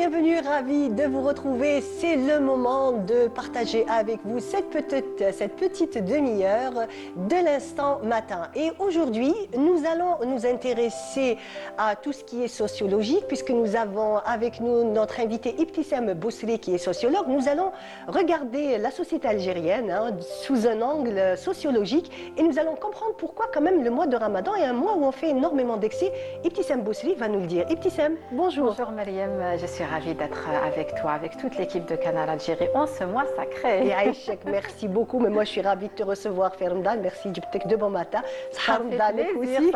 bienvenue, ravi de vous retrouver. C'est le moment de partager avec vous cette petite demi-heure de l'instant matin. Et aujourd'hui, nous allons nous intéresser à tout ce qui est sociologique, puisque nous avons avec nous notre invité Ibtissam Bousri, qui est sociologue. Nous allons regarder la société algérienne sous un angle sociologique et nous allons comprendre pourquoi quand même le mois de Ramadan est un mois où on fait énormément d'excès. Ibtissam Bousri va nous le dire. Ibtissam, bonjour. Bonjour Mariam, je suis ravie d'être avec toi, avec toute l'équipe de Canal Algérie en ce mois sacré. Et Aïchek, merci beaucoup, mais moi je suis ravie de te recevoir, Fermdan. Merci, de bon matin. Saharmdanek aussi.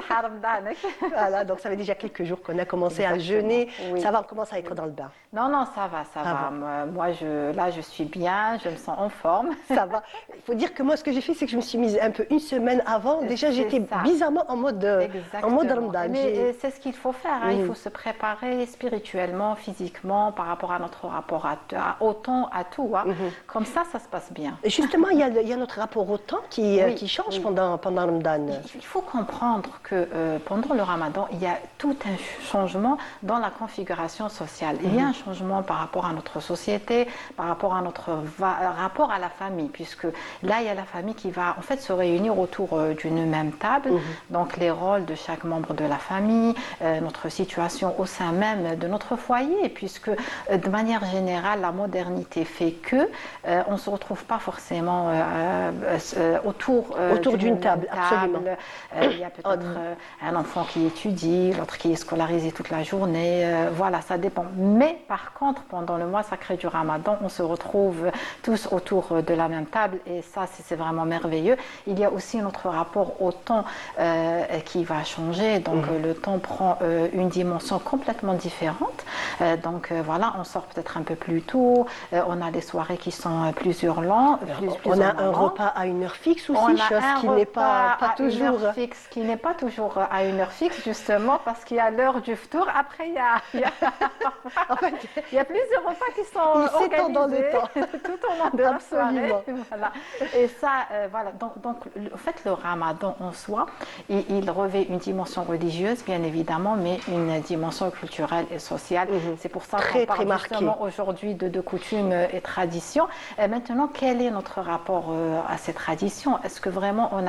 Voilà, donc ça fait déjà quelques jours qu'on a commencé à jeûner. Oui. Ça va, on commence à être dans le bain. Non, ça va. Moi, là, je suis bien, je me sens en forme. Ça va. Il faut dire que moi, ce que j'ai fait, c'est que je me suis mise un peu une semaine avant. Déjà, j'étais bizarrement en mode Ramadan. Mais c'est ce qu'il faut faire. Il faut se préparer spirituellement, physiquement, par rapport à notre rapport au temps, à tout. Comme ça se passe bien. Et justement, il y a notre rapport au temps qui change pendant Ramadan. Il faut comprendre que pendant le Ramadan, il y a tout un changement dans la configuration sociale. Il y a un changement par rapport à notre société, par rapport à notre rapport à la famille, puisque là, il y a la famille qui va en fait se réunir autour d'une même table. Donc, les rôles de chaque membre de la famille, notre situation au sein même de notre foyer, puisque de manière générale, la modernité fait que on ne se retrouve pas forcément autour d'une table. Absolument. Il y a peut-être un enfant qui étudie, l'autre qui est scolarisé toute la journée. Voilà, ça dépend. Mais par contre, pendant le mois sacré du Ramadan, on se retrouve tous autour de la même table et ça, c'est vraiment merveilleux. Il y a aussi notre rapport au temps qui va changer. Donc, le temps prend une dimension complètement différente. Donc, voilà, on sort peut-être un peu plus tôt. On a des soirées qui sont plus hurlantes. On a un repas à une heure fixe aussi, chose qui n'est pas toujours... Une heure fixe, qui n'est pas toujours à une heure fixe, justement, parce qu'il y a l'heure du ftour. Après, il y a plusieurs repas qui sont organisés dans le temps. tout au long de la soirée. Voilà. Et ça, voilà. Donc, en fait, le Ramadan en soi, il revêt une dimension religieuse, bien évidemment, mais une dimension culturelle et sociale. C'est pour ça qu'on parle justement aujourd'hui de coutumes et traditions. Et maintenant, quel est notre rapport à ces traditions? Est-ce que vraiment on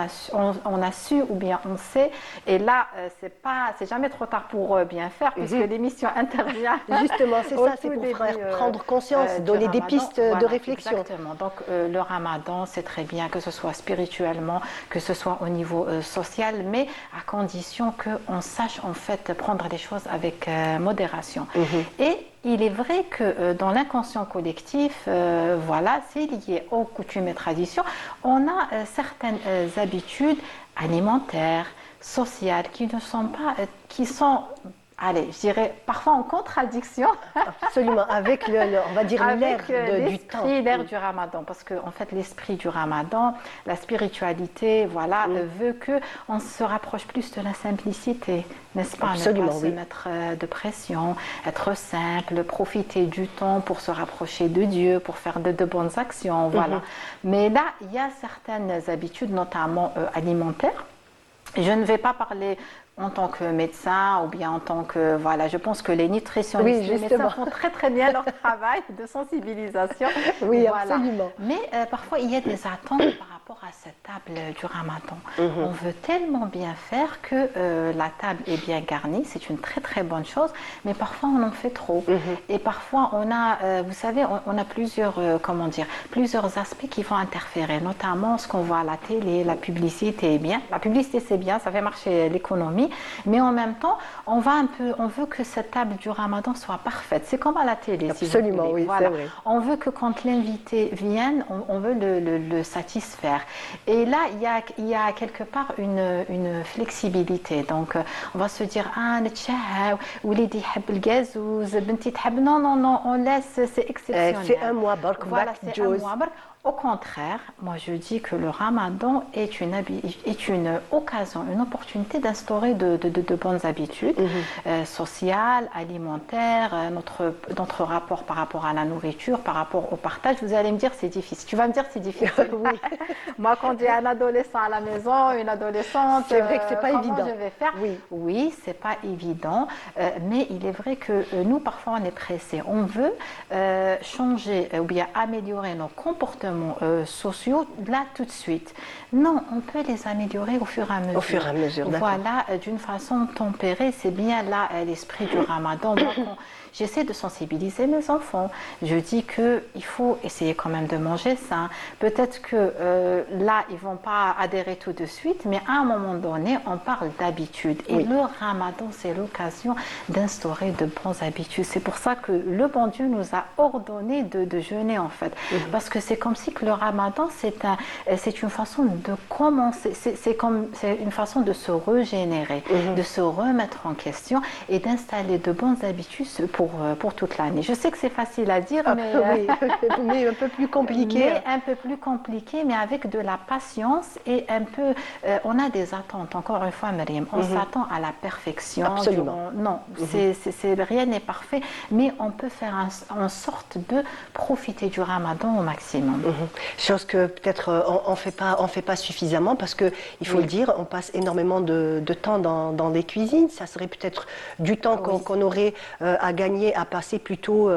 a su ou bien on sait? Et là, c'est jamais trop tard pour bien faire, puisque l'émission intervient. Justement, c'est ça, c'est pour prendre conscience, donner des pistes de réflexion. Exactement. Donc, le Ramadan, c'est très bien, que ce soit spirituellement, que ce soit au niveau social, mais à condition qu'on sache en fait prendre les choses avec modération. Et il est vrai que dans l'inconscient collectif, voilà, c'est lié aux coutumes et traditions, on a certaines habitudes alimentaires, sociales, qui sont allez, je dirais parfois en contradiction. Absolument, avec on va dire l'air du temps. L'air du Ramadan, parce que en fait l'esprit du Ramadan, la spiritualité, voilà, veut que on se rapproche plus de la simplicité, n'est-ce pas? Absolument, ne pas se mettre de pression, être simple, profiter du temps pour se rapprocher de Dieu, pour faire de bonnes actions, voilà. Mais là, il y a certaines habitudes, notamment alimentaires. Je ne vais pas parler en tant que médecin ou bien en tant que... Voilà, je pense que les nutritionnistes, les médecins font très très bien leur travail de sensibilisation. Oui, voilà. Absolument. Mais parfois, il y a des attentes par rapport à cette table du Ramadan. On veut tellement bien faire que la table est bien garnie, c'est une très très bonne chose, mais parfois on en fait trop. Et parfois, on a, vous savez, on a plusieurs aspects qui vont interférer, notamment ce qu'on voit à la télé, la publicité est bien. La publicité, c'est bien, ça fait marcher l'économie. Mais en même temps, on veut que cette table du Ramadan soit parfaite. C'est comme à la télé. Absolument, si oui, voilà. C'est vrai. On veut que quand l'invité vienne, on veut le satisfaire. Et là, il y a quelque part une flexibilité. Donc, on va se dire, non, on laisse, c'est exceptionnel. C'est un mois, voilà, c'est un mois. Au contraire, moi je dis que le ramadan est une occasion, une opportunité d'instaurer de bonnes habitudes sociales, alimentaires, notre rapport par rapport à la nourriture, par rapport au partage. Vous allez me dire c'est difficile. Tu vas me dire c'est difficile. Oui. Moi quand j'ai un adolescent à la maison, une adolescente, c'est vrai que c'est pas comment évident. je vais faire? Oui, c'est pas évident, mais il est vrai que nous parfois on est pressés. On veut changer ou bien améliorer nos comportements sociaux là tout de suite. Non, on peut les améliorer au fur et à mesure. Au fur et à mesure, d'accord. Voilà, d'une façon tempérée, c'est bien là l'esprit du ramadan. Moi, j'essaie de sensibiliser mes enfants. Je dis qu'il faut essayer quand même de manger sain. Peut-être que là, ils ne vont pas adhérer tout de suite, mais à un moment donné, on parle d'habitude. Et le ramadan, c'est l'occasion d'instaurer de bonnes habitudes. C'est pour ça que le bon Dieu nous a ordonné de jeûner, en fait. Parce que c'est comme si que le ramadan, c'est une façon de commencer, c'est une façon de se régénérer, de se remettre en question et d'installer de bonnes habitudes pour toute l'année. Je sais que c'est facile à dire, mais un peu plus compliqué. Mais un peu plus compliqué, mais avec de la patience et un peu... on a des attentes, encore une fois, Myriam, on s'attend à la perfection. Absolument. Non, rien n'est parfait, mais on peut faire en sorte de profiter du ramadan au maximum. Chose que peut-être on fait pas suffisamment parce que il faut le dire, on passe énormément de temps dans les cuisines. Ça serait peut-être du temps qu'on aurait à gagner à passer plutôt,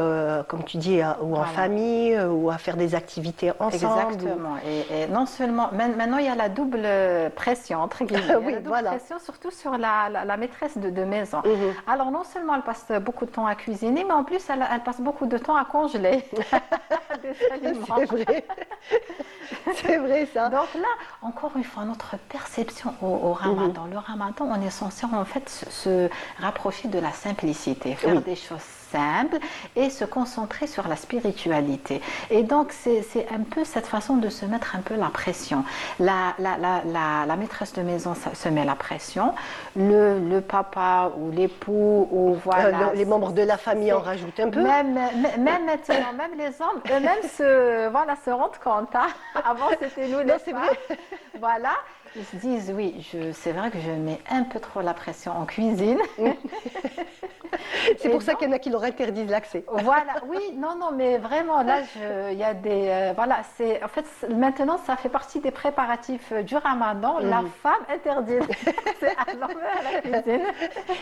comme tu dis, ou en famille ou à faire des activités ensemble. Exactement. Et non seulement, maintenant il y a la double pression entre guillemets. Il y a la double pression surtout sur la maîtresse de maison. Alors non seulement elle passe beaucoup de temps à cuisiner, mais en plus elle passe beaucoup de temps à congeler des aliments. C'est vrai. C'est vrai ça. Donc là, encore une fois, notre perception au ramadan. Le ramadan, on est censé en fait se rapprocher de la simplicité, faire des choses simples et se concentrer sur la spiritualité. Et donc, c'est un peu cette façon de se mettre un peu la pression. La maîtresse de maison se met la pression, le papa ou l'époux ou voilà... les membres de la famille en rajoutent un peu. Même maintenant, même les hommes eux-mêmes se rendent compte. Hein. Avant, c'était nous les femmes. Voilà. Ils se disent, oui, c'est vrai que je mets un peu trop la pression en cuisine. C'est pour ça qu'il y en a qui leur interdisent l'accès. Voilà, oui, non, mais vraiment, là, il y a des... voilà, en fait, maintenant, ça fait partie des préparatifs du ramadan. La femme interdite. C'est à l'homme à la cuisine.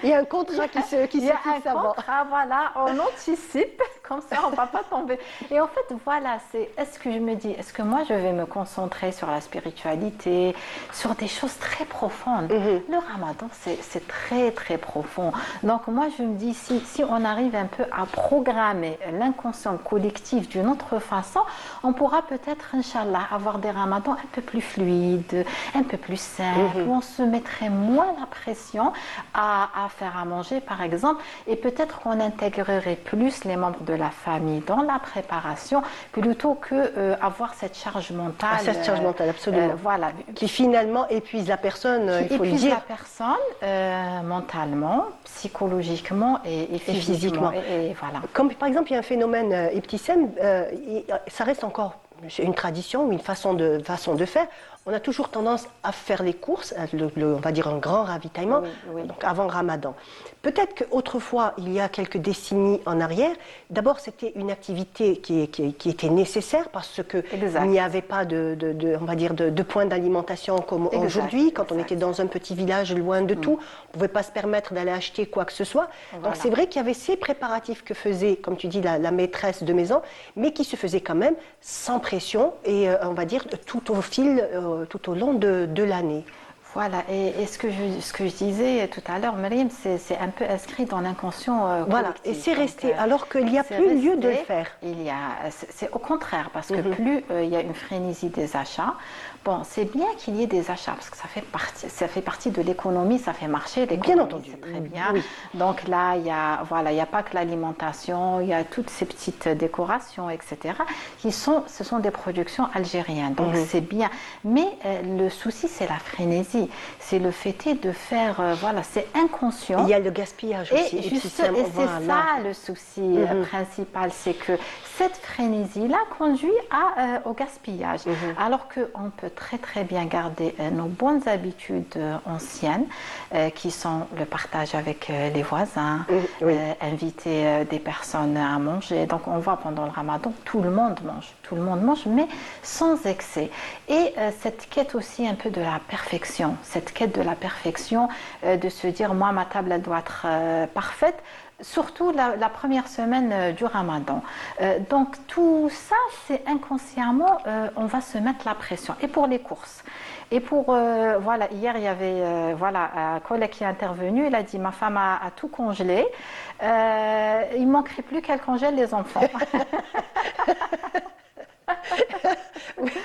Il y a un contrat qui se fixe avant. Contrat, voilà, on anticipe, comme ça, on ne va pas tomber. Et en fait, voilà, est-ce que je me dis, est-ce que moi, je vais me concentrer sur la spiritualité, sur des choses très profondes. Le ramadan, c'est très, très profond. Donc, moi, je me dis, si on arrive un peu à programmer l'inconscient collectif d'une autre façon, on pourra peut-être, Inch'Allah, avoir des ramadans un peu plus fluides, un peu plus simples, où on se mettrait moins la pression à faire à manger, par exemple, et peut-être qu'on intégrerait plus les membres de la famille dans la préparation, plutôt que avoir cette charge mentale. Cette charge mentale, absolument. Voilà. Qui finalement épuise la personne, il faut le dire. Épuise la personne mentalement, psychologiquement et physiquement. Et voilà. Comme par exemple, il y a un phénomène Ibtissem, ça reste encore une tradition ou une façon de faire. On a toujours tendance à faire les courses, on va dire un grand ravitaillement, donc avant Ramadan. Peut-être qu'autrefois, il y a quelques décennies en arrière, d'abord c'était une activité qui était nécessaire parce qu'il n'y avait pas on va dire de points d'alimentation comme aujourd'hui. Quand on était dans un petit village loin de tout, on ne pouvait pas se permettre d'aller acheter quoi que ce soit. Voilà. Donc c'est vrai qu'il y avait ces préparatifs que faisait, comme tu dis, la maîtresse de maison, mais qui se faisaient quand même sans pression et on va dire tout au long de l'année. Voilà, et ce que je disais tout à l'heure, Myriam, c'est un peu inscrit dans l'inconscient voilà, et c'est resté, alors qu'il n'y a plus lieu de le faire. C'est au contraire, parce que plus il y a une frénésie des achats, bon, c'est bien qu'il y ait des achats, parce que ça fait partie de l'économie, ça fait marcher l'économie. Bien entendu. C'est très bien. Donc là, il n'y a pas que l'alimentation, il y a toutes ces petites décorations, etc., ce sont des productions algériennes, donc c'est bien. Mais le souci, c'est la frénésie. souci, c'est le fait de faire, voilà, c'est inconscient. Il y a le gaspillage aussi. Et c'est ça le souci principal, c'est que cette frénésie-là conduit au gaspillage. Alors qu'on peut très très bien garder nos bonnes habitudes anciennes, qui sont le partage avec les voisins, inviter des personnes à manger. Donc on voit pendant le ramadan, tout le monde mange, mais sans excès. Et cette quête aussi un peu de la perfection, de se dire, moi ma table elle doit être parfaite, surtout la première semaine du ramadan. Donc tout ça, c'est inconsciemment, on va se mettre la pression. Et pour les courses. Et pour, voilà, hier il y avait un collègue qui est intervenu, il a dit, ma femme a tout congelé, il ne manquerait plus qu'elle congèle les enfants.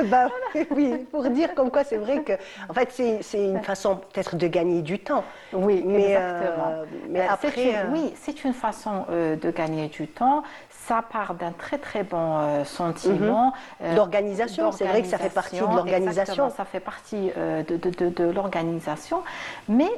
Bah, oui, pour dire comme quoi c'est vrai que en fait c'est une façon peut-être de gagner du temps. Oui, mais, exactement. Mais après, oui, c'est une façon de gagner du temps. Ça part d'un très très bon sentiment d'organisation. C'est vrai que ça fait partie de l'organisation. Ça fait partie de l'organisation. Mais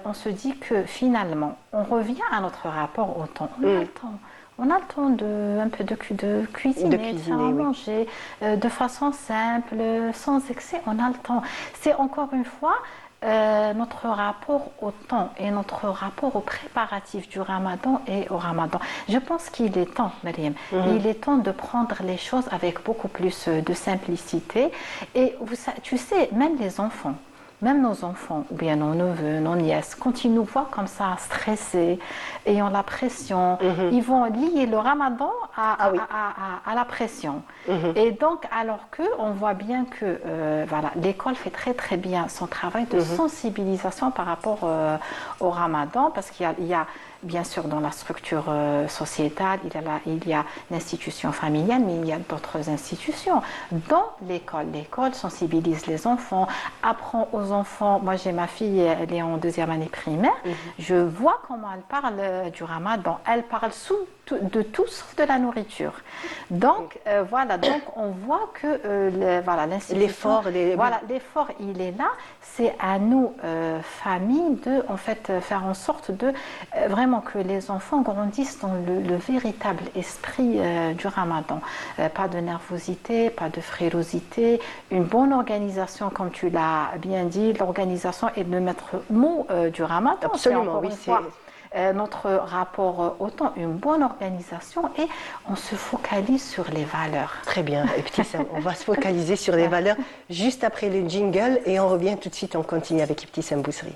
on se dit que finalement, on revient à notre rapport au temps. On a le temps. On a le temps un peu de cuisiner, de faire à manger, de façon simple, sans excès, on a le temps. C'est encore une fois notre rapport au temps et notre rapport aux préparatifs du ramadan et au ramadan. Je pense qu'il est temps, Mariam, il est temps de prendre les choses avec beaucoup plus de simplicité. Et tu sais, même les enfants, même nos enfants, ou bien nos neveux, nos nièces, quand ils nous voient comme ça, stressés, ayant la pression, ils vont lier le ramadan à la pression. Et donc, alors qu'on voit bien que l'école fait très très bien son travail de sensibilisation par rapport au ramadan, parce qu'il y a bien sûr dans la structure sociétale, il y a l'institution familiale, mais il y a d'autres institutions. Dans l'école, l'école sensibilise les enfants, apprend aux enfants. Moi j'ai ma fille, elle est en 2e année primaire, je vois comment elle parle du ramadan. Elle parle de tout sauf de la nourriture. Donc donc on voit que l'institution, l'effort il est là. C'est à nous, famille, de en fait faire en sorte de vraiment que les enfants grandissent dans le véritable esprit du ramadan. Pas de nervosité, pas de frilosité, une bonne organisation, comme tu l'as bien dit, l'organisation est le maître mot du ramadan. Absolument, oui, notre rapport au temps, une bonne organisation, et on se focalise sur les valeurs. Très bien, et Ibtissam, on va se focaliser sur les valeurs juste après le jingle et on revient tout de suite, on continue avec Ibtissam Bousri.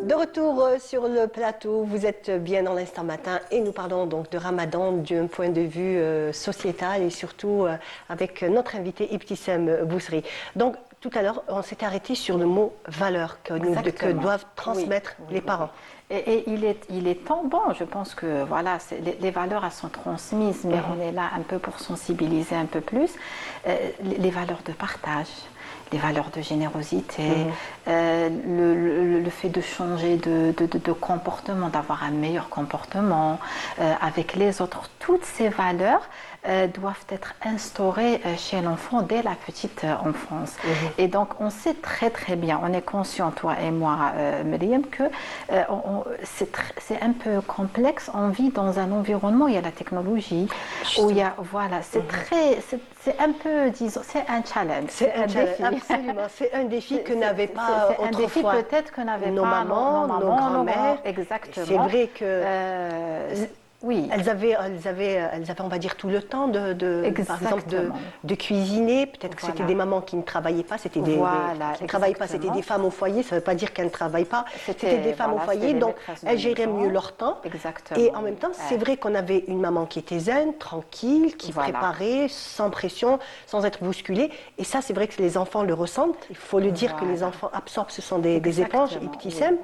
De retour sur le plateau, vous êtes bien dans l'instant matin et nous parlons donc de Ramadan d'un point de vue sociétal et surtout avec notre invité Ibtissam Bousri. Donc tout à l'heure, on s'était arrêté sur le mot valeur que doivent transmettre les parents. Et il est temps, bon, je pense que voilà, les valeurs elles sont transmises, mais on est là un peu pour sensibiliser un peu plus. Les valeurs de partage, les valeurs de générosité, le fait de changer de comportement, d'avoir un meilleur comportement avec les autres. Toutes ces valeurs doivent être instaurées chez l'enfant dès la petite enfance. Et donc on sait très très bien, on est conscient, toi et moi, Myriam, que c'est un peu complexe. On vit dans un environnement où il y a la technologie, où il y a, voilà, c'est un peu, disons, c'est un challenge. C'est un défi. Absolument, c'est un défi que n'avaient pas autrefois. C'est un défi peut-être que n'avaient nos pas mamans, nos grands-mères. Exactement. C'est vrai que oui. Elles avaient, on va dire, tout le temps par exemple, de cuisiner. Peut-être que c'était des mamans qui ne travaillaient pas, c'était des femmes au foyer. Ça ne veut pas dire qu'elles ne travaillent pas. C'était des femmes au foyer, donc elles géraient mieux leur temps. Exactement. Et en même temps, c'est vrai qu'on avait une maman qui était zen, tranquille, qui préparait, sans pression, sans être bousculée. Et ça, c'est vrai que les enfants le ressentent. Il faut le dire que les enfants absorbent, ce sont des éponges, Ibtissam.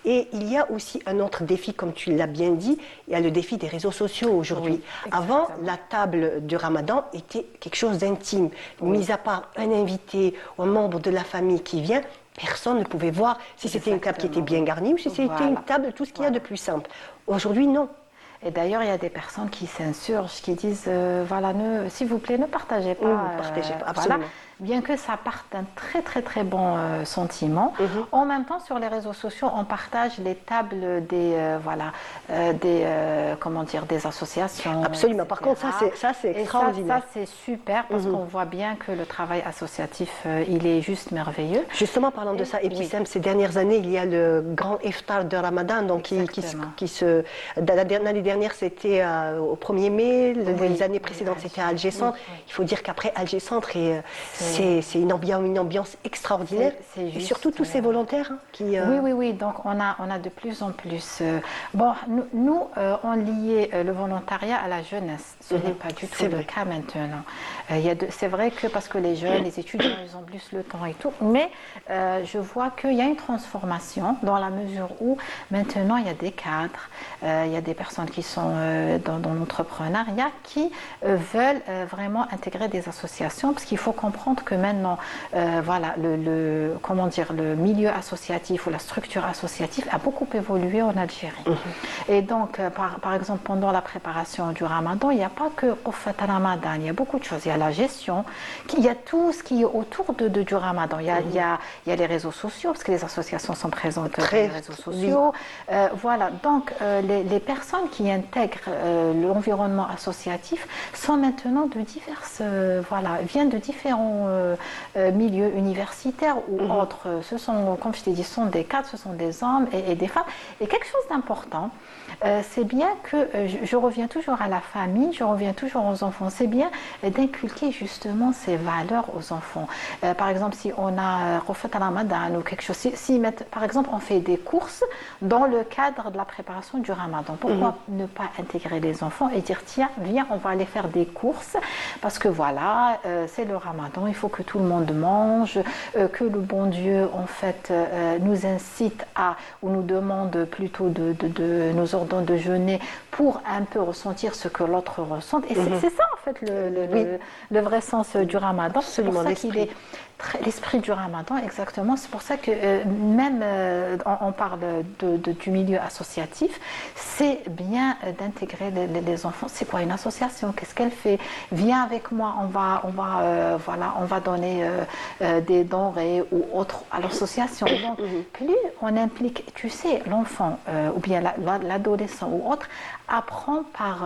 Et il y a aussi un autre défi, comme tu l'as bien dit, il y a le défi profit des réseaux sociaux aujourd'hui. Oui, Avant, exactement. la table du Ramadan était quelque chose d'intime. Mis à part un invité ou un membre de la famille qui vient, personne ne pouvait voir si c'était une table qui était bien garnie ou si c'était une Voilà. table, tout ce qu'il y a de Voilà. plus simple. Aujourd'hui, non. Et d'ailleurs, il y a des personnes qui s'insurgent, qui disent voilà, s'il vous plaît, ne partagez pas. Ne partagez pas, voilà. absolument. Bien que ça parte d'un très très très bon sentiment. En même temps, sur les réseaux sociaux, on partage les tables comment dire, des associations. Absolument. Par contre, ça c'est Et extraordinaire. ça c'est super parce qu'on voit bien que le travail associatif, il est juste merveilleux. Justement, parlant de ça, Ibtissam, ces dernières années, il y a le grand iftar de Ramadan, donc l'année dernière c'était au 1er mai, les années précédentes c'était à Alger Centre. Il faut dire qu'après Alger Centre, c'est une ambiance extraordinaire. Et surtout tous ces volontaires qui... Oui. Donc on a de plus en plus... Bon, nous, on liait le volontariat à la jeunesse. Ce n'est pas du tout le cas maintenant. C'est vrai que parce que les jeunes, les étudiants, ils ont plus le temps et tout, mais je vois qu'il y a une transformation dans la mesure où maintenant il y a des cadres, il y a des personnes qui sont dans l'entrepreneuriat qui veulent vraiment intégrer des associations parce qu'il faut comprendre que maintenant, voilà, comment dire, le milieu associatif ou la structure associative a beaucoup évolué en Algérie. Et donc, par exemple, pendant la préparation du Ramadan, il n'y a pas que Qufat Ramadan, il y a beaucoup de choses. Il y a la gestion, il y a tout ce qui est autour du Ramadan. Il y a les réseaux sociaux, parce que les associations sont présentes sur les réseaux sociaux. Voilà, donc les personnes qui intègrent l'environnement associatif sont maintenant de diverses, viennent de différents milieux universitaires ou autres. Ce sont, comme je t'ai dit, ce sont des cadres, ce sont des hommes et des femmes. Et quelque chose d'important, c'est bien que, je reviens toujours à la famille, je reviens toujours aux enfants, c'est bien d'inculquer justement ces valeurs aux enfants. Par exemple, si on a refait un Ramadan ou quelque chose, par exemple on fait des courses dans le cadre de la préparation du Ramadan, pourquoi ne pas intégrer les enfants et dire tiens, viens, on va aller faire des courses parce que voilà, c'est le Ramadan, il faut que tout le monde mange, que le bon Dieu en fait nous incite ou nous demande plutôt nous ordonne de jeûner pour un peu ressentir ce que l'autre ressent. Et c'est ça en fait le vrai sens du Ramadan. C'est pour ça qu'il est l'esprit du Ramadan, exactement. C'est pour ça que même on parle du milieu associatif, c'est bien d'intégrer les enfants. C'est quoi une association? Qu'est-ce qu'elle fait? Viens avec moi, on va donner des denrées ou autres à l'association. Donc, plus on implique, tu sais, l'enfant ou bien l'adolescent ou autre, apprend par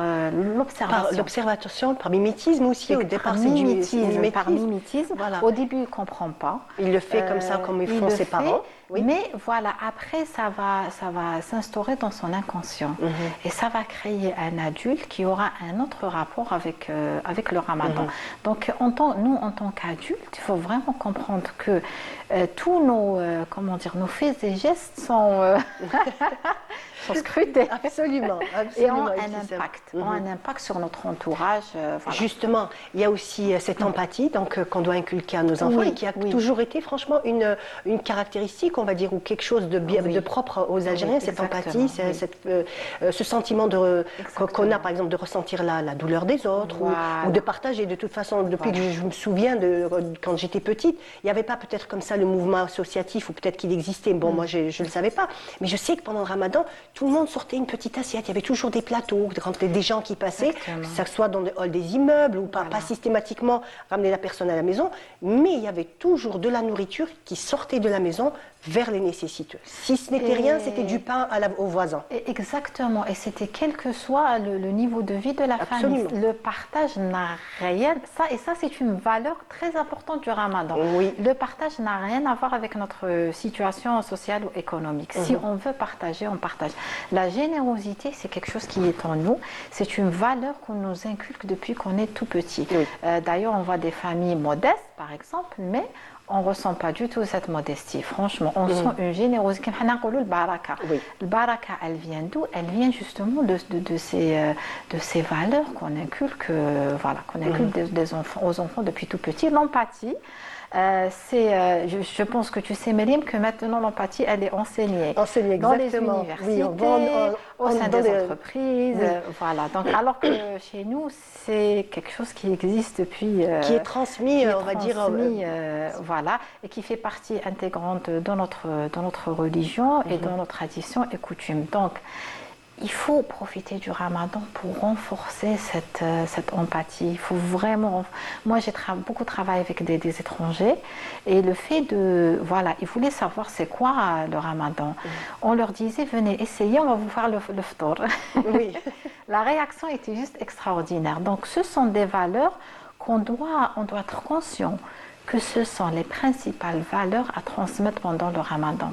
l'observation. Par l'observation, par mimétisme aussi. Au départ, c'est du mimétisme. Par mimétisme. Voilà. Au début, il ne comprend pas. Il le fait comme ça, comme ils font ses parents. Oui. Mais voilà, après, ça va s'instaurer dans son inconscient. Et ça va créer un adulte qui aura un autre rapport avec le Ramadan. Donc, nous, en tant qu'adultes, il faut vraiment comprendre que tous nos faits et gestes sont scrutés. Absolument. Et ont un impact sur notre entourage. Voilà. Justement, il y a aussi cette empathie qu'on doit inculquer à nos enfants et qui a toujours été franchement une caractéristique, on va dire, ou quelque chose de propre aux Algériens, cette empathie, ce sentiment qu'on a par exemple de ressentir la douleur des autres ou de partager. De toute façon, depuis que je me souviens quand j'étais petite, il n'y avait pas peut-être comme ça le mouvement associatif ou peut-être qu'il existait. Bon, moi je ne le savais pas, mais je sais que pendant le Ramadan, tout le monde sortait une petite assiette. Il y avait toujours des plateaux, des gens qui passaient, que ce soit dans le hall des immeubles ou pas systématiquement ramener la personne à la maison, mais il y avait toujours de la nourriture qui sortait de la maison vers les nécessiteux. Si ce n'était rien, c'était du pain aux voisins. Exactement. Et c'était quel que soit le niveau de vie de la Absolument. famille. Le partage n'a rien... Ça, c'est une valeur très importante du Ramadan. Oui. Le partage n'a rien à voir avec notre situation sociale ou économique. Si on veut partager, on partage. La générosité, c'est quelque chose qui est en nous. C'est une valeur qu'on nous inculque depuis qu'on est tout petit. Oui. D'ailleurs, on voit des familles modestes, par exemple, mais on ne ressent pas du tout cette modestie. Franchement, on sent une générosité. Le baraka. Oui. Le baraka, elle vient d'où? Elle vient justement de ces valeurs qu'on inculque, aux enfants depuis tout petit. L'empathie, Je pense que tu sais, Mélim, que maintenant l'empathie, elle est enseignée dans les exactement. universités, Oui, au sein dans des les- entreprises, oui. voilà. Donc, alors que chez nous, c'est quelque chose qui existe depuis, Qui est transmis, qui est on va dire. transmis, voilà, et qui fait partie intégrante dans notre religion et dans nos traditions et coutumes. Donc, il faut profiter du Ramadan pour renforcer cette empathie. Il faut vraiment. Moi, j'ai beaucoup travaillé avec des étrangers et le fait de. Voilà, ils voulaient savoir c'est quoi le Ramadan. On leur disait venez essayer, on va vous faire le ftour. Oui. La réaction était juste extraordinaire. Donc, ce sont des valeurs on doit être conscient que ce sont les principales valeurs à transmettre pendant le Ramadan.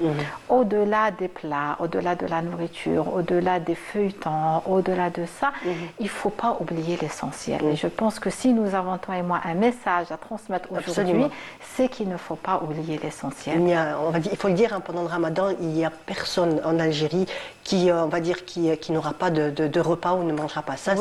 Au-delà des plats, au-delà de la nourriture, au-delà des feuilletons, au-delà de ça, il ne faut pas oublier l'essentiel. Et je pense que si nous avons, toi et moi, un message à transmettre aujourd'hui, c'est qu'il ne faut pas oublier l'essentiel. Il faut le dire, hein, pendant le Ramadan, il n'y a personne en Algérie qui, on va dire, qui n'aura pas de repas ou ne mangera pas. Ça,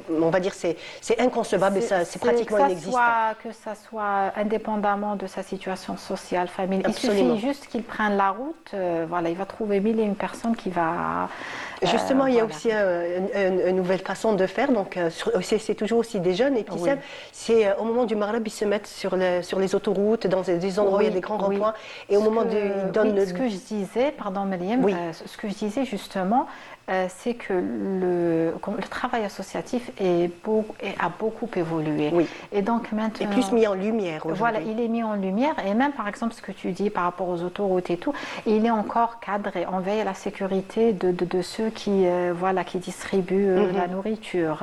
on va dire, c'est inconcevable et c'est pratiquement inexistant. Que ça soit indépendamment de sa situation sociale, familiale. Absolument. Il suffit juste qu'il prenne la route, voilà, il va trouver mille et une personnes qui va... Justement, il y a aussi une nouvelle façon de faire. Donc, c'est toujours aussi des jeunes. Et puis, c'est au moment du Maghreb, ils se mettent sur les autoroutes, dans des endroits où il y a des grands ronds-points. Et au moment ils donnent... ce que je disais, pardon Méliam, ce que je disais justement, c'est que le travail associatif a beaucoup évolué. Oui. Et donc maintenant... Et plus mis en lumière aujourd'hui. Voilà, il est mis en lumière. Et même, par exemple, ce que tu dis par rapport aux autoroutes et tout, il est encore cadré. On veille à la sécurité de ceux qui distribuent la nourriture.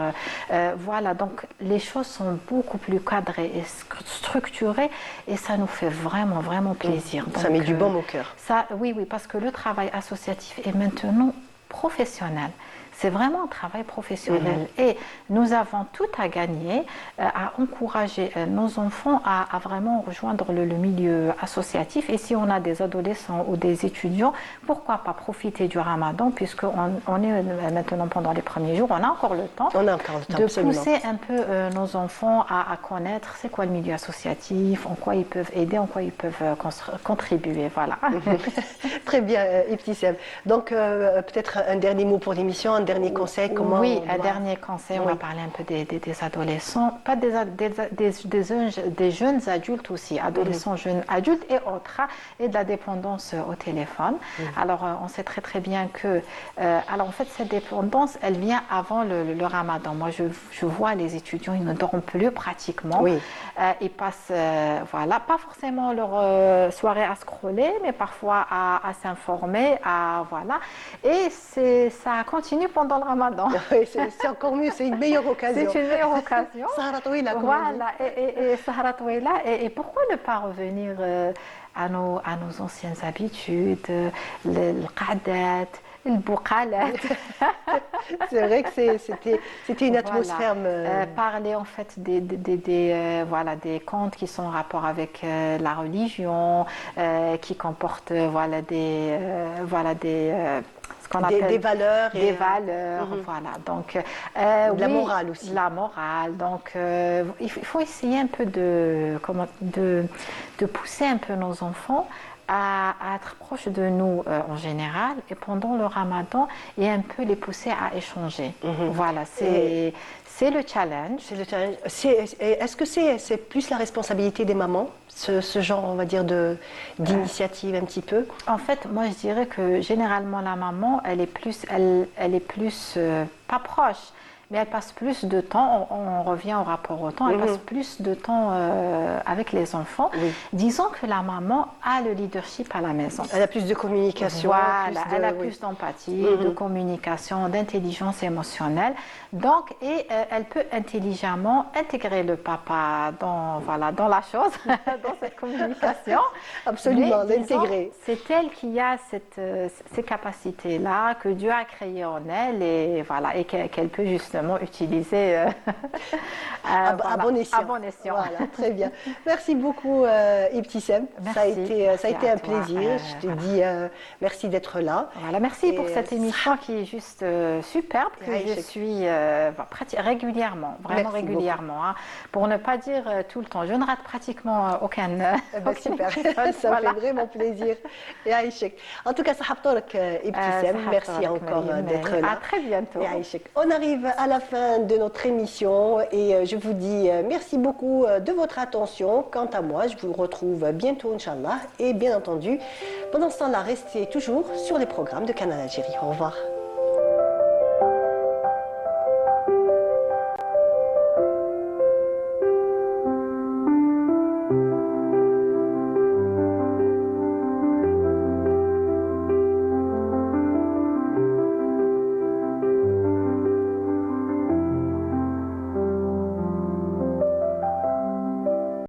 Voilà, donc les choses sont beaucoup plus cadrées et structurées et ça nous fait vraiment, vraiment plaisir. Donc, ça met du baume au cœur. Oui, parce que le travail associatif est maintenant professionnel. C'est vraiment un travail professionnel et nous avons tout à gagner à encourager nos enfants à vraiment rejoindre le milieu associatif. Et si on a des adolescents ou des étudiants, pourquoi pas profiter du Ramadan puisqu'on est maintenant pendant les premiers jours, on a encore le temps, de absolument. Pousser un peu nos enfants à connaître c'est quoi le milieu associatif, en quoi ils peuvent aider, en quoi ils peuvent contribuer. Voilà. Très bien, Ibtissem. Donc peut-être un dernier mot pour l'émission, un dernier conseil. Dernier conseil, on va parler un peu des adolescents, pas des jeunes adultes aussi, adolescents, jeunes adultes et autres, et de la dépendance au téléphone. Alors, on sait très très bien que, alors en fait, cette dépendance, elle vient avant le Ramadan. Moi, je vois les étudiants, ils ne dorment plus pratiquement. Ils passent, pas forcément leur soirée à scroller, mais parfois à s'informer, et ça continue pendant le Ramadan. Oui, c'est encore mieux, c'est une meilleure occasion. C'est une meilleure occasion. Sahara Touila, voilà, et Sahara Touila. Et pourquoi ne pas revenir à nos anciennes habitudes, le qadat, le bouqalat. C'est vrai que c'était une atmosphère. Parler en fait des contes qui sont en rapport avec la religion, qui comportent des valeurs. Des valeurs, voilà. Donc, la morale aussi. La morale. Donc, il faut essayer un peu de pousser un peu nos enfants à être proches de nous en général et pendant le Ramadan et un peu les pousser à échanger. Voilà, c'est le challenge. C'est le challenge. Est-ce que c'est plus la responsabilité des mamans, ce genre, on va dire, d'initiative un petit peu? En fait, moi, je dirais que généralement, la maman, elle est plus pas proche, mais elle passe plus de temps, on revient au rapport au temps, elle passe plus de temps avec les enfants. Disons que la maman a le leadership à la maison. Elle a plus de communication. Voilà, elle a plus d'empathie, de communication, d'intelligence émotionnelle. Donc, elle peut intelligemment intégrer le papa dans la chose, dans cette communication. Absolument, l'intégrer. C'est elle qui a ces capacités-là, que Dieu a créées en elle et qu'elle peut justement justement utiliser à bon escient. À bon escient. Voilà, très bien. Merci beaucoup, Ibtissem. Ça a été un plaisir. Je te dis merci d'être là. Voilà, merci pour cette émission qui est juste superbe, que je suis régulièrement, vraiment merci régulièrement, hein, pour ne pas dire tout le temps. Je ne rate pratiquement aucun. Super, ça me fait vraiment plaisir. Et Aïchek. En tout cas, Ibtissem, merci encore d'être là. À très bientôt. On arrive à la fin de notre émission et je vous dis merci beaucoup de votre attention. Quant à moi, je vous retrouve bientôt, Inch'Allah. Et bien entendu, pendant ce temps-là, restez toujours sur les programmes de Canal Algérie. Au revoir.